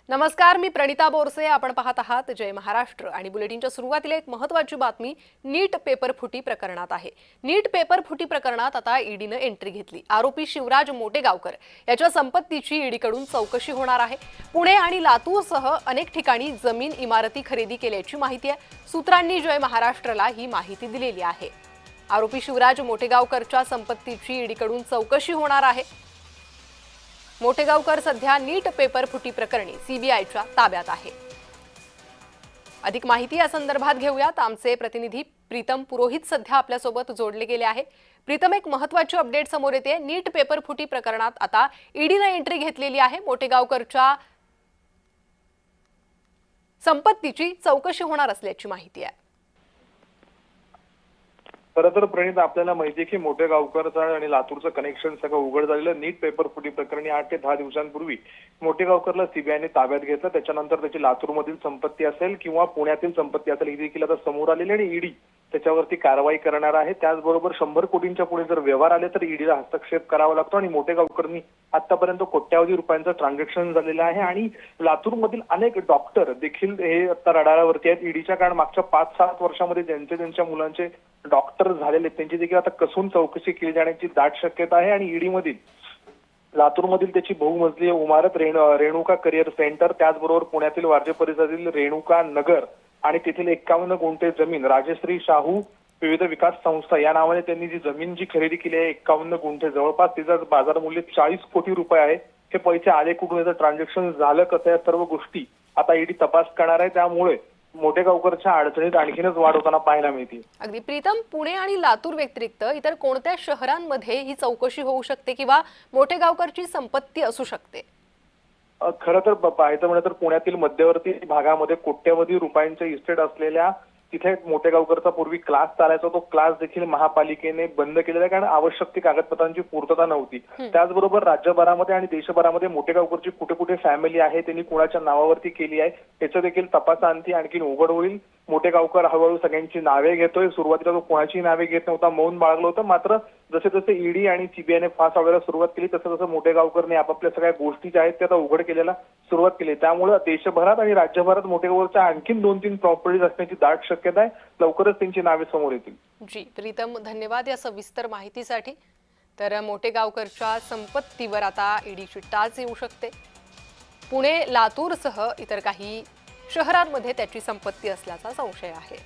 नमस्कार, मी प्रणिता बोरसे. आपण पाहत आहात जय महाराष्ट्र आणि बुलेटिनच्या सुरुवातीला एक महत्त्वाची बातमी नीट पेपर फुटी प्रकरणात आहे. नीट पेपर फुटी प्रकरणात आता ईडीने एंट्री घेतली. आरोपी शिवराज मोटेगावकर याच्या संपत्तीची ईडीकडून चौकशी होणार आहे. पुणे आणि लातूरसह अनेक ठिकाणी जमीन इमारती खरेदी केल्याची माहिती आहे. सूत्रांनी जय महाराष्ट्रला ही माहिती दिलेली आहे. आरोपी शिवराज मोटेगावकरच्या संपत्तीची ईडीकडून चौकशी होणार आहे. मोटेगावकर सध्या नीट पेपर फुटी प्रकरणी सीबीआयच्या ताब्यात आहे. अधिक माहिती या संदर्भात घेऊयात. आमचे प्रतिनिधी प्रीतम पुरोहित सध्या आपल्यासोबत जोडले गेले आहे. प्रीतम, एक महत्त्वाची अपडेट समोर येते. नीट पेपर फुटी प्रकरणात आता ईडीने एंट्री घेतलेली आहे. मोटेगावकरच्या संपत्तीची चौकशी होणार असल्याची माहिती आहे. खरं तर प्रणित, आपल्याला माहिती आहे की मोटेगावकरचा आणि लातूरचं कनेक्शन सगळं उघड झालेलं. नीट पेपर फुटी प्रकरणी 8 ते 10 दिवसांपूर्वी मोटेगावकरला सीबीआयने ताब्यात घेतलं. त्याच्यानंतर त्याची लातूरमधील संपत्ती असेल किंवा पुण्यातील संपत्ती असेल ही देखील आता समोर आलेली आणि ईडी त्याच्यावरती कारवाई करणार आहे. त्याचबरोबर 100 कोटींच्या पुढे जर व्यवहार आले तर ईडीला हस्तक्षेप करावा लागतो आणि मोटेगावकरनी आतापर्यंत कोट्यावधी रुपयांचं ट्रान्झॅक्शन झालेलं आहे आणि लातूरमधील अनेक डॉक्टर देखील हे आता रडारावरती आहेत ईडीच्या. कारण मागच्या 5-7 वर्षामध्ये ज्यांच्या मुलांचे डॉक्टर झालेले त्यांची देखील आता कसून चौकशी केली जाण्याची दाट शक्यता आहे आणि ईडी मधील लातूरमधील त्याची बहुमजली इमारत रेणुका करिअर सेंटर, त्याचबरोबर पुण्यातील वारजे परिसरातील रेणुका नगर आणि तेथील 51 गुंठे जमीन राजश्री शाहू विविध विकास संस्था या नावाने त्यांनी जी जमीन खरेदी केली आहे 51 गुंठे, जवळपास तिचं बाजार मूल्य 40 कोटी रुपये आहे. हे पैसे आले कुठून, याचं ट्रान्झॅक्शन झालं कसं, या सर्व गोष्टी आता ईडी तपास करणार आहे. त्यामुळे मोटेगावकरच्या अडचणीत आणखीनच वाढ होताना पाहायला मिळते. अगदी प्रीतम, पुणे आणि लातूर व्यतिरिक्त इतर कोणत्या शहरांमध्ये ही चौकशी होऊ शकते किंवा मोटेगावकरची संपत्ती असू शकते? खरं तर पाहायचं म्हणलं तर पुण्यातील मध्यवर्ती भागामध्ये कोट्यवधी रुपयांचे इस्टेट असलेल्या तिथे मोटेगावकरचा पूर्वी क्लास चालायचा. तो क्लास देखील महापालिकेने बंद केलेला आहे कारण आवश्यक ती कागदपत्रांची पूर्तता नव्हती. त्याचबरोबर राज्यभरामध्ये आणि देशभरामध्ये मोटेगावकरची कुठे कुठे फॅमिली आहे, त्यांनी कुणाच्या नावावरती केली आहे, याचा देखील तपासाअंती आणखी उघड होईल. मोटेगावकर हळूहळू सगळ्यांची नावे घेतोय. सुरुवातीला तो कोणाची नावे घेत नव्हता, मौन बाळगलं होतं. मात्र जसे जसे ईडी आणि सीबीआयने फास लावायला सुरुवात केली तसं तसं मोटेगावकरने आपापल्या सगळ्या गोष्टी ज्या आहेत त्या आता उघड केलेला सुरुवात केली. त्यामुळे देशभरात आणि राज्यभरात मोटेगावकरच्या आणखीन 2-3 प्रॉपर्टीज असण्याची दाट शक्यता आहे. लवकरच त्यांची नावे समोर येतील. जी प्रीतम, धन्यवाद या सविस्तर माहितीसाठी. तर मोटेगावकरच्या संपत्तीवर आता ईडीची टाच येऊ शकते. पुणे, लातूरसह इतर काही शहरांमध्ये त्याची संपत्ती असल्याचा संशय आहे.